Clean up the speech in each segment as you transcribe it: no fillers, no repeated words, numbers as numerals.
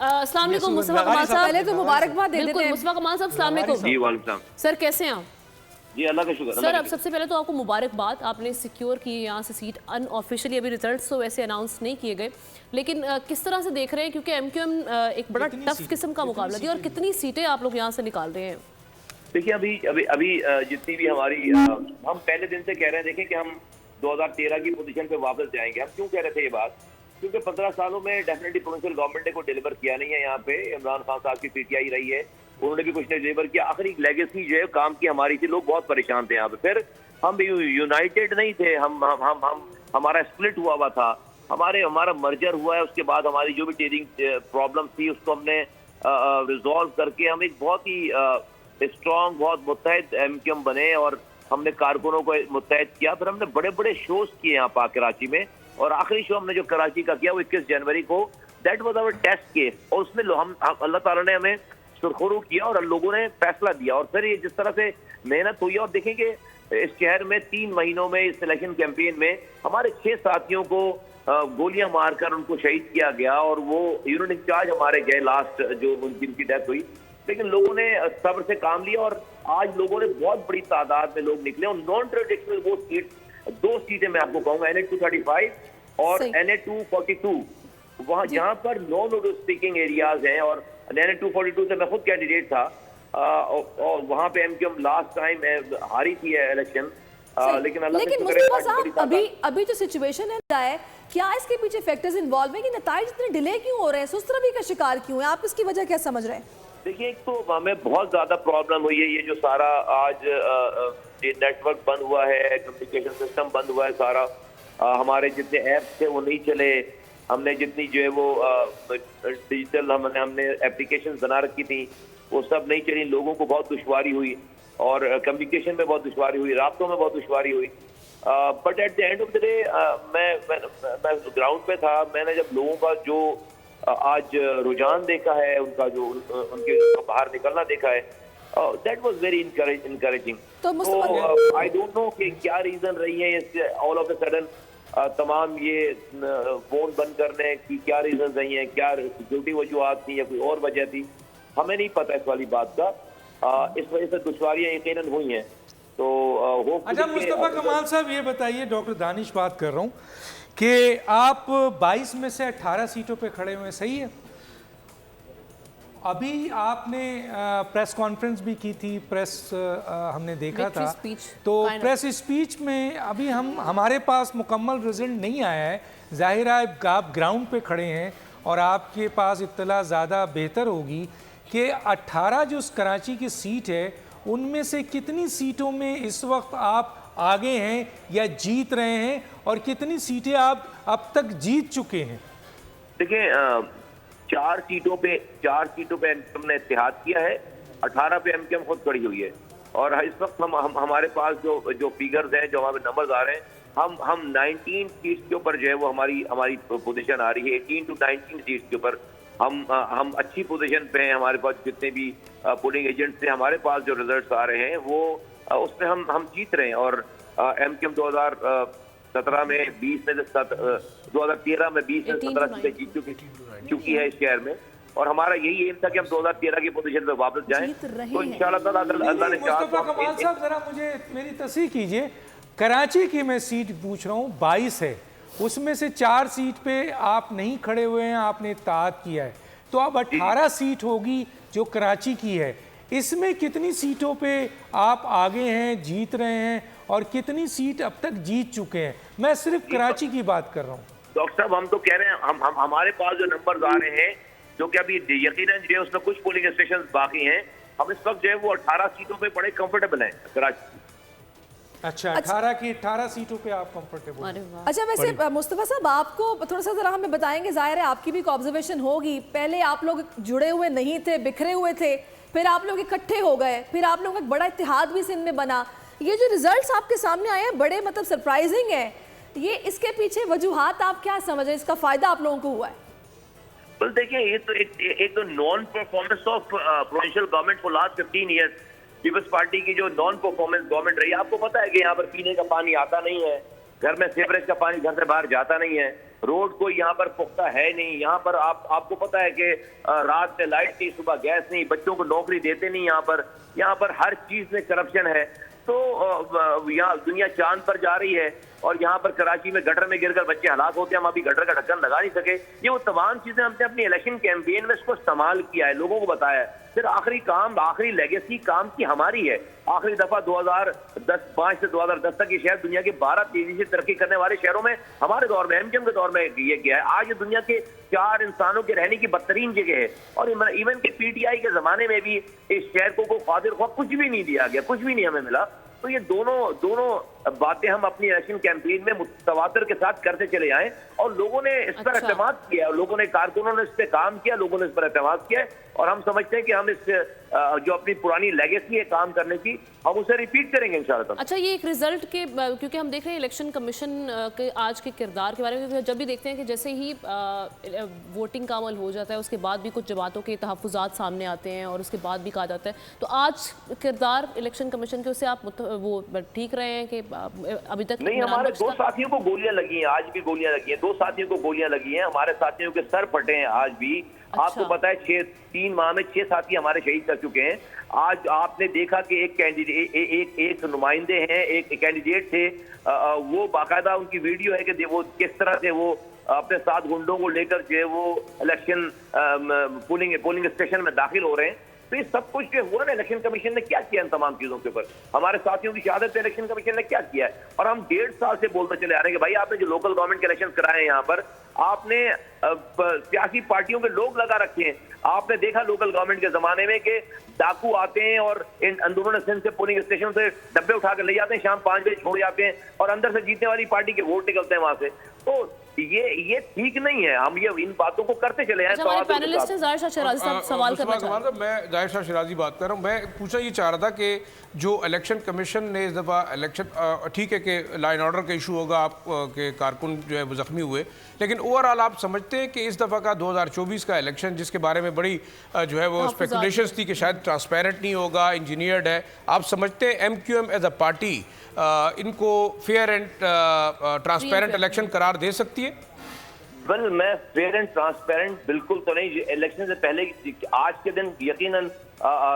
अस्सलाम वालेकुम मुस्तफा कमाल साहब, पहले तो मुबारकबाद दे देते हैं। मुस्तफा कमाल साहब अस्सलाम वालेकुम। जी वालेकुम सर कैसे हैं आप? जी अल्लाह का शुक्र। सर अब सबसे पहले तो आपको मुबारकबाद, आपने सिक्योर की यहाँ से सीट। अनऑफिशियली अभी रिजल्ट्स तो वैसे अनाउंस नहीं किए गए, लेकिन किस तरह से देख रहे हैं, क्योंकि एमक्यूएम एक बड़ा टफ किस्म का मुकाबला थी, और कितनी सीटें आप लोग यहाँ से निकाल रहे हैं? देखिए अभी अभी अभी जितनी भी हमारी हम पहले दिन से कह रहे हैं, देखें कि हम 2013 की पोजीशन पे वापस जाएंगे। हम क्यों कह रहे थे ये बात? क्योंकि 15 सालों में डेफिनेटली प्रोविंशियल गवर्नमेंट ने को डिलीवर किया नहीं है। यहाँ पे इमरान खान साहब की पीटीआई रही है, उन्होंने भी कुछ नहीं डिलीवर किया। आखिरी लेगेसी जो है काम की हमारी थी, लोग बहुत परेशान थे यहाँ पे। फिर हम यूनाइटेड नहीं थे, हम हमारा स्प्लिट हुआ था, हमारा मर्जर हुआ है। उसके बाद हमारी जो भी टेरिंग प्रॉब्लम थी उसको हमने रिजॉल्व करके हम एक बहुत ही स्ट्रॉन्ग, बहुत मुत्तहिद एमक्यूएम बने, और हमने कारकुनों को मुत्तहिद किया। फिर हमने बड़े बड़े शोज किए यहाँ पर कराची में, और आखिरी शो हमने जो कराची का किया वो 21 जनवरी को, that was our test case. और उसमें हम अल्लाह ताला ने हमें सुरखरू किया और लोगों ने फैसला दिया। और फिर ये जिस तरह से मेहनत हुई, और देखेंगे इस शहर में 3 महीनों में इस इलेक्शन कैंपेन में हमारे 6 साथियों को गोलियां मारकर उनको शहीद किया गया, और वो यूनिट इंचार्ज हमारे गए लास्ट, जो जिनकी डेथ हुई। लेकिन लोगों ने सब्र से काम लिया, और आज लोगों ने बहुत बड़ी तादाद में लोग निकले। और नॉन ट्रेडिशनल वो सीट, 2 सीटें मैं आपको कहूंगा, NA 235 और NA 242, वहां जहां पर नॉन उर्दू स्पीकिंग एरियाज हैं। और NA 242 से मैं खुद कैंडिडेट था, और वहां पे एमक्यूएम लास्ट टाइम हारी थी इलेक्शन। लेकिन मुस्तफा साहब, अभी जो सिचुएशन है, क्या इसके पीछे फैक्टर्स इन्वॉल्व हैं कि नताइज इतने डिले क्यों हो रहे हैं, सुस्तरवी का शिकार क्यों है? आप इसकी वजह क्या समझ रहे हैं? देखिए, एक तो हमें बहुत ज्यादा प्रॉब्लम हुई है, ये जो सारा आज ये नेटवर्क बंद हुआ है, कम्युनिकेशन सिस्टम बंद हुआ है सारा, हमारे जितने ऐप्स थे वो नहीं चले। हमने जितनी जो है वो डिजिटल हमने एप्लीकेशन बना रखी थी, वो सब नहीं चली। लोगों को बहुत दुश्वारी हुई, और कम्युनिकेशन में बहुत दुश्वारी हुई, राब्तों में बहुत दुश्वारी हुई। But at the end of the day मैं ग्राउंड पे था। मैंने जब लोगों का जो आज रुझान देखा है, उनका जो उनके बाहर निकलना देखा है, दैट वाज वेरी इनकरेजिंग। तो आई डोंट नो कि क्या रीजन रही है ऑल ऑफ ए सडन तमाम ये फोन बंद करने की, क्या रीजन रही हैं, क्या सिक्योरिटी वजूहात थी या कोई और वजह थी, हमें नहीं पता इस वाली बात का। इस वजह से दुश्वारियां यकीनन हुई हैं। तो अच्छा मुस्तफा कमाल साहब, ये बताइए, डॉक्टर दानिश बात कर रहा हूँ, कि आप 22 में से 18 सीटों पे खड़े हुए, सही है? अभी आपने प्रेस कॉन्फ्रेंस भी की थी, प्रेस हमने देखा था, तो प्रेस स्पीच में अभी हमारे पास मुकम्मल रिजल्ट नहीं आया है। जाहिर है आप ग्राउंड पे खड़े हैं और आपके पास इत्तला ज़्यादा बेहतर होगी कि 18 जो कराची की सीट है, उनमें से कितनी सीटों में इस वक्त आप आगे हैं या जीत रहे हैं, और कितनी सीटें आप अब तक जीत चुके हैं? देखिए, 4 सीटों पे एमक्यूएम ने इत्तेहाद किया है, 18 पे एमक्यूएम खुद खड़ी हुई है। और इस वक्त हमारे पास जो फिगर्स हैं, जो हमारे नंबर्स आ रहे हैं, हम 19 सीट्स के ऊपर जो है वो हमारी पोजीशन आ रही है। 18 to 19 सीट्स के ऊपर हम अच्छी पोजीशन पे हैं। हमारे पास जितने भी पोलिंग एजेंट से हमारे पास जो रिजल्ट्स आ रहे हैं, वो उसमें हम जीत रहे हैं। और एमक्यूएम 2017 में 20 में से 2013 में 20 में 17 सीटें जीत चुकी है इस शहर में। और हमारा यही एम था कि हम 2013 की पोजीशन पे वापस जाएं। तो इंशाल्लाह ताला अल्लाह ने चाहा। मुस्तफा कमाल साहब, जरा मुझे मेरी तस्दीक कीजिए, कराची की मैं सीट पूछ रहा हूँ, 22 है, उसमें से 4 सीट पे आप नहीं खड़े हुए हैं, आपने इत्तेहाद किया है, तो अब 18 सीट होगी जो कराची की है। इसमें कितनी सीटों पे आप आगे हैं, जीत रहे हैं, और कितनी सीट अब तक जीत चुके हैं? मैं सिर्फ कराची की बात कर रहा हूँ। डॉक्टर साहब, हम तो कह रहे हैं, हमारे पास जो नंबर्स आ रहे हैं, जो कि अभी यकीनन जो है उसमें कुछ पोलिंग स्टेशन बाकी हैं, हम इस वक्त जो है वो 18 सीटों पे बड़े कंफर्टेबल हैं कराची। अच्छा, 18 सीटों पे आप कंफर्टेबल? अच्छा, वैसे मुस्तफा साहब, आपको थोड़ा सा जरा हमें बताएंगे, जाहिर है आपकी भी एक ऑब्जर्वेशन होगी, पहले आप लोग जुड़े हुए नहीं थे, बिखरे हुए थे, फिर आप लोग इकट्ठे हो गए, फिर आप लोगों का एक बड़ा इत्तेहाद भी सिंध में बना। ये जो रिजल्ट्स आपके सामने आए हैं, बड़े मतलब सरप्राइजिंग है। ये इसके पीछे वजूहात आप क्या समझ रहे हैं, इसका फायदा आप लोगों को हुआ है? well, देखिए, ये तो एक तो non performance of provincial government for last 15 years, People's Party की जो नॉन परफॉर्मेंस गवर्नमेंट रही है। आपको पता है कि यहाँ पर पीने का पानी आता नहीं है, घर में सीवरेज का पानी घर से बाहर जाता नहीं है, रोड कोई यहाँ पर पुख्ता है नहीं। यहाँ पर आपको पता है कि रात में लाइट नहीं, सुबह गैस नहीं, बच्चों को नौकरी देते नहीं। यहाँ पर हर चीज में करप्शन है। तो यहाँ दुनिया चांद पर जा रही है और यहाँ पर कराची में गटर में गिरकर बच्चे हलाक होते हैं, हम अभी गटर का ढक्कन लगा नहीं सके। ये वो तमाम चीजें हमने अपनी इलेक्शन कैंपेन में इसको इस्तेमाल किया है, लोगों को बताया है। फिर आखिरी लेगेसी काम की हमारी है। आखिरी दफा 2005 से 2010 तक ये शहर दुनिया के 12 तेजी से तरक्की करने वाले शहरों में हमारे दौर में, एमकेएम के दौर में ये गया है। आज ये दुनिया के 4 इंसानों के रहने की बदतरीन जगह है। और इवन के पीटीआई के जमाने में भी इस शहर को खातिर कुछ भी नहीं दिया गया, कुछ भी नहीं हमें मिला। तो ये दोनों बातें हम अपनी इलेक्शन कैंपेन में मुतवातर के साथ करते चले आए और लोगों ने इस पर एतमाद किया, लोगों ने, कारकुनों ने इस पर काम किया, लोगों ने इस पर एतमाद किया और हम समझते हैं कि हम इस जो अपनी पुरानी लेगेसी है काम करने की, हम उसे रिपीट करेंगे इंशाल्लाह। अच्छा, ये एक रिजल्ट के, क्योंकि हम देख रहे हैं इलेक्शन कमीशन के आज के किरदार के बारे में, जब भी देखते हैं कि जैसे ही वोटिंग का अमल हो जाता है उसके बाद भी कुछ जमातों के तहफ़्फ़ुज़ात सामने आते हैं और उसके बाद भी कहा जाता है, तो आज किरदार इलेक्शन कमीशन के, उससे आप वो ठीक रहे हैं कि अभी तक नहीं? हमारे 2 साथियों को गोलियां लगी हैं, आज भी गोलियां लगी हैं, 2 साथियों को गोलियां लगी हैं, हमारे साथियों के सर फटे हैं आज भी। अच्छा। आपको पता है 3 माह में 6 साथी हमारे शहीद कर चुके हैं। आज आपने देखा कि एक कैंडिडेट, एक नुमाइंदे हैं, एक कैंडिडेट थे, वो बाकायदा उनकी वीडियो है कि वो किस तरह से वो अपने साथ गुंडों को लेकर जो है वो इलेक्शन पोलिंग स्टेशन में दाखिल हो रहे हैं। तो ये सब कुछ जो हुआ ना, इलेक्शन कमीशन ने क्या किया इन तमाम चीजों के ऊपर, हमारे साथियों की शहादत पे इलेक्शन कमीशन ने क्या किया है। और हम 1.5 साल से बोलते चले आ रहे हैं कि भाई आपने जो लोकल गवर्नमेंट के इलेक्शन कराए हैं, यहाँ पर आपने सियासी पार्टियों के लोग लगा रखे हैं। आपने देखा लोकल गवर्नमेंट के जमाने में कि डाकू आते हैं और इन अंदरूनी सिंध से पोलिंग स्टेशन से डब्बे उठाकर ले जाते हैं, शाम 5 बजे छोड़ जाते हैं और अंदर से जीतने वाली पार्टी के वोट निकलते हैं वहां से। तो ये ठीक नहीं है। हम ये इन बातों को करते चले हैं। हमारे पैनलिस्ट हैं ज़ाहिर शाह शिराज़ी साहब सवाल करना चाह रहे हैं। मैं ज़ाहिर शाह शिराज़ी बात कर रहा हूँ। मैं पूछना ये चाह रहा था कि जो इलेक्शन कमीशन ने इस दफ़ा इलेक्शन, ठीक है कि लाइन ऑर्डर का इशू होगा, आप के कारकुन जो है वो ज़ख्मी हुए, लेकिन ओवरऑल आप समझते हैं कि इस दफ़ा का 2024 का इलेक्शन, जिसके बारे में बड़ी जो है वो स्पेकुलेशंस थी कि शायद ट्रांसपेरेंट नहीं होगा, इंजीनियर्ड है, आप समझते हैं एमक्यूएम एज अ पार्टी इनको फेयर एंड ट्रांसपेरेंट इलेक्शन करार दे सकती है? वेल, मैं फेयर एंड ट्रांसपेरेंट बिल्कुल तो नहीं। इलेक्शन से पहले आज के दिन यकीनन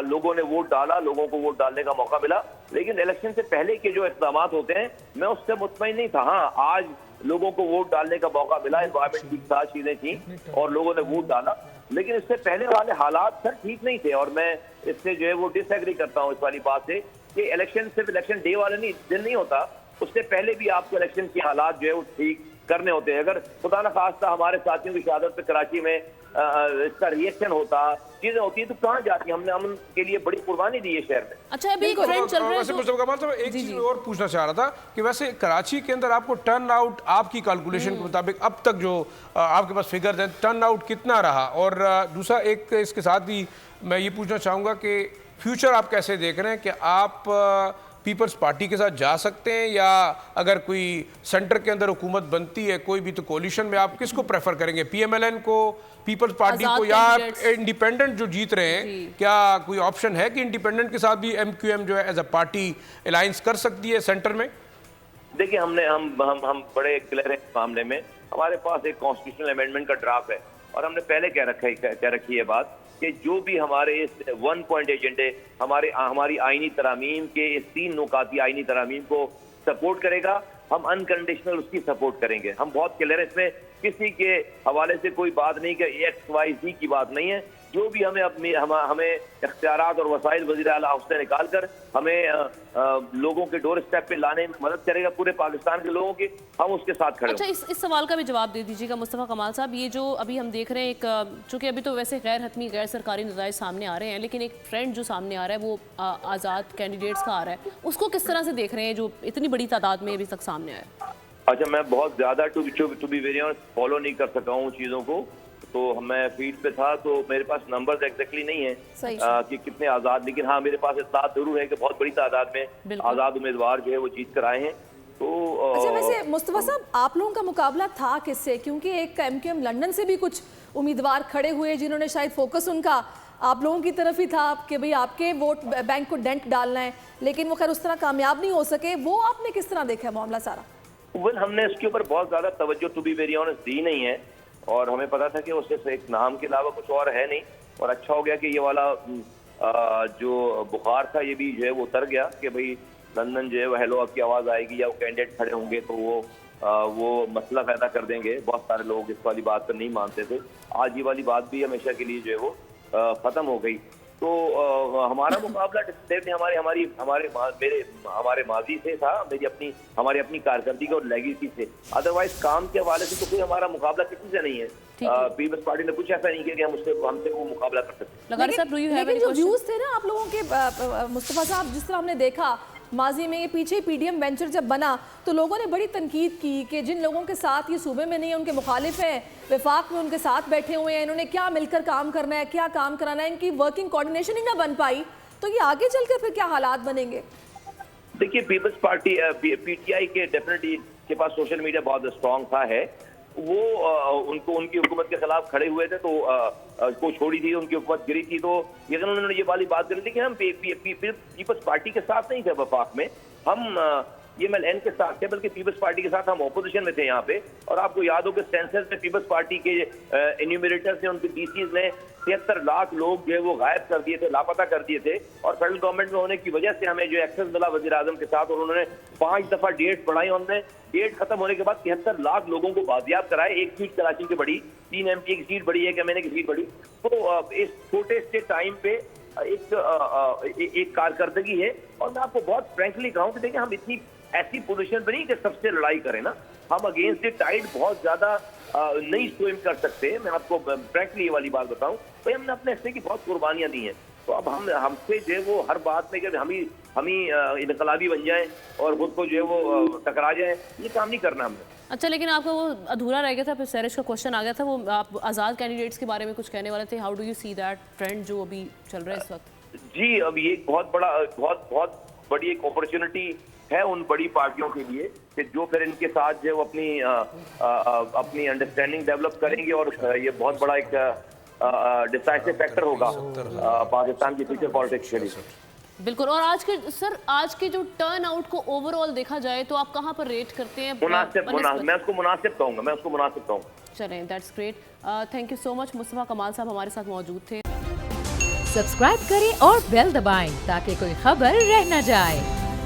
लोगों ने वोट डाला, लोगों को वोट डालने का मौका मिला, लेकिन इलेक्शन से पहले के जो इक़दाम होते हैं मैं उससे मुतमईन नहीं था। हाँ, आज लोगों को वोट डालने का मौका मिला, एनवायरमेंट ठीक ठाक चीजें थी और लोगों ने वोट डाला, लेकिन इससे पहले वाले हालात सर ठीक नहीं थे। और मैं इससे जो है वो डिसएग्री करता हूँ इस वाली बात से कि इलेक्शन सिर्फ इलेक्शन डे वाले दिन नहीं होता, उससे पहले भी आपको इलेक्शन के हालात जो है वो ठीक करने होते हैं। अगर खुदा न खास्ता हमारे साथियों की शहादत पे कराची में इसका रिएक्शन होता, चीजें होती है, तो कहाँ जाती? हमने अमन के लिए बड़ी कुर्बानी दी है शहर में। अच्छा, अभी एक ट्रेंड चल रहा है। मुस्तफा कमाल साहब, एक चीज और पूछना चाह रहा था कि वैसे कराची के अंदर आपको टर्न आउट, आपकी कैलकुलेशन के मुताबिक अब तक जो आपके पास फिगर्स हैं, टर्न आउट कितना रहा? और दूसरा एक इसके साथ ही मैं ये पूछना चाहूँगा कि फ्यूचर आप कैसे देख रहे हैं कि आप पीपल्स पार्टी के साथ जा सकते हैं, या अगर कोई सेंटर के अंदर हुकूमत बनती है कोई भी, तो कोलिशन में आप किसको प्रेफर करेंगे, पीएमएलएन को, पीपल्स पार्टी को, या इंडिपेंडेंट जो जीत रहे हैं? क्या कोई ऑप्शन है कि इंडिपेंडेंट के साथ भी एमक्यूएम जो है एज अ पार्टी अलायंस कर सकती है सेंटर में? देखिए, हम बड़े क्लियर हैं इस मामले में। हमारे पास एक कॉन्स्टिट्यूशनल अमेंडमेंट का ड्राफ्ट है और हमने पहले कह रखी है बात कि जो भी हमारे इस 1 पॉइंट एजेंडे हमारी आईनी तरामीम के इस 3 नुकाती आईनी तरामीम को सपोर्ट करेगा, हम अनकंडीशनल उसकी सपोर्ट करेंगे। हम बहुत क्लियर है, इसमें किसी के हवाले से कोई बात नहीं कि XYZ की बात नहीं है। जो भी हमें इख्तियारात और वसाइल वज़ीर आला हाउस से निकाल कर हमें लोगों के डोर स्टेप पे लाने में मदद करेगा, पूरे पाकिस्तान के लोगों की, हम उसके साथ खड़े। अच्छा, इस सवाल का भी जवाब दे दीजिएगा मुस्तफ़ा कमाल साहब। ये जो अभी हम देख रहे हैं, एक चूँकि अभी तो वैसे गैर हतमी गैर सरकारी नताइज सामने आ रहे हैं, लेकिन एक ट्रेंड जो सामने आ रहा है वो आज़ाद कैंडिडेट्स का आ रहा है, उसको किस तरह से देख रहे हैं जो इतनी बड़ी तादाद में अभी तक सामने आया है? अच्छा, मैं बहुत ज़्यादा to be very honest follow नहीं कर सका हूँ चीज़ों को, तो मैं फील्ड पे था तो मेरे पास नंबर्स एग्जैक्टली नहीं है कि कितने आज़ाद, लेकिन हाँ मेरे पास इत्तला जरूर है कि बहुत बड़ी तादाद में आज़ाद उम्मीदवार जो है वो जीत कर आए हैं। तो अच्छा, वैसे मुस्तफा साहब, आप लोगों का मुकाबला था किससे? क्योंकि एक एमक्यूएम लंदन से भी कुछ उम्मीदवार खड़े हुए जिन्होंने शायद फोकस उनका आप लोगों की तरफ ही था कि भाई आपके वोट बैंक को डेंट डालना है, लेकिन वो खैर उस तरह कामयाब नहीं हो सके। वो आपने किस तरह देखा है मामला सारा? वेल हमने इसके ऊपर बहुत ज्यादा तवज्जो टू बी वेरी ऑनेस्ट दी नहीं है, और हमें पता था कि उससे एक नाम के अलावा कुछ और है नहीं, और अच्छा हो गया कि ये वाला जो बुखार था ये भी जो है वो उतर गया कि भाई लंदन जो है वो हेलो आपकी आवाज आएगी या वो कैंडिडेट खड़े होंगे तो वो मसला पैदा कर देंगे। बहुत सारे लोग इस वाली बात पर नहीं मानते थे, आज ये वाली बात भी हमेशा के लिए जो है वो खत्म हो गई। तो हमारा मुकाबला डेफिनेटली हमारे माजी से था, हमारी अपनी कारकर्दगी और लेगेसी से। अदरवाइज काम के हवाले से तो कोई हमारा मुकाबला किसी से नहीं है। पीपल्स पार्टी ने कुछ ऐसा नहीं किया कि हमसे वो मुकाबला कर सकते। लेकिन जो व्यूज थे ना आप लोगों के मुस्तफा साहब, जिस तरह हमने देखा माजी में ये पीछे पीडीएम वेंचर जब बना तो लोगों ने बड़ी तनकीद की कि जिन लोगों के साथ ये सूबे में नहीं है उनके मुखालिफ हैं, वफाक में उनके साथ बैठे हुए हैं, इन्होंने क्या मिलकर काम करना है, क्या काम कराना है, इनकी वर्किंग कोऑर्डिनेशन ही ना बन पाई, तो ये आगे चलकर फिर क्या हालात बनेंगे? देखिए पीपल्स पार्टी पीटीआई के डेफिनेटली के पास सोशल मीडिया बहुत स्ट्रॉन्ग था है, वो उनको उनकी हुकूमत के खिलाफ खड़े हुए थे तो को छोड़ी थी, उनकी हुकूमत गिरी थी, तो ये उन्होंने ये वाली बात करी थी कि हम पीपल्स पार्टी के साथ नहीं थे वफाक में, हम EMLN के साथ थे, बल्कि पीपल्स पार्टी के साथ हम ऑपोजिशन में थे यहाँ पे। और आपको याद हो कि सेंसस में पीपल्स पार्टी के एन्यूमरेटर्स ने, उनके DCs ने 73 लाख लोग जो है वो गायब कर दिए थे, लापता कर दिए थे, और फेडरल गवर्नमेंट में होने की वजह से हमें जो एक्सेस मिला वजीर आजम के साथ, और उन्होंने 5 दफा डेट बढ़ाई, उन्होंने डेट खत्म होने के बाद 73 लाख लोगों को बाजियाब कराए। एक सीट कराची की बढ़ी, 3 MPA की सीट बढ़ी, 1 MNA की सीट बढ़ी। तो इस छोटे से टाइम पे एक कारकर्दगी है, और मैं आपको बहुत फ्रेंकली कहूँ कि देखिए हम इतनी ऐसी पोजीशन पर नहीं कि सबसे लड़ाई करें ना, हम अगेंस्ट द टाइड बहुत ज्यादा नहीं स्विम कर सकते। मैं आपको फ्रेंकली ये वाली बात बताऊं, भाई हमने अपने हिस्से की बहुत कुर्बानियां दी हैं, तो अब हमसे जो है वो हर बात में कि हम ही इनकलाबी बन जाएं और खुद को जो है वो टकरा जाएं, ये काम नहीं करना हमने। अच्छा, लेकिन आपका वो अधूरा रह गया था, फिर सैरिश का क्वेश्चन आ गया था, वो आप आज़ाद कैंडिडेट्स के बारे में कुछ कहने वाले थे। How do you see that trend जो अभी चल रहा है इस वक्त? जी, अब ये बहुत बड़ी एक अपॉर्चुनिटी है उन बड़ी पार्टियों के लिए कि जो फिर इनके साथ जो है वो अपनी अंडरस्टैंडिंग डेवलप करेंगे, और ये बहुत बड़ा एक डिसाइसिव फैक्टर होगा पाकिस्तान की फ्यूचर पॉलिटिक्स के लिए। बिल्कुल। और आज के जो टर्न आउट को ओवरऑल देखा जाए तो आप कहाँ पर रेट करते हैं? मैं उसको मुनासिब कहूँगा। चलें, that's great. Thank you so much. Mustafa कमाल साहब हमारे साथ मौजूद थे। सब्सक्राइब करें और बेल दबाएं ताकि कोई खबर रह न जाए।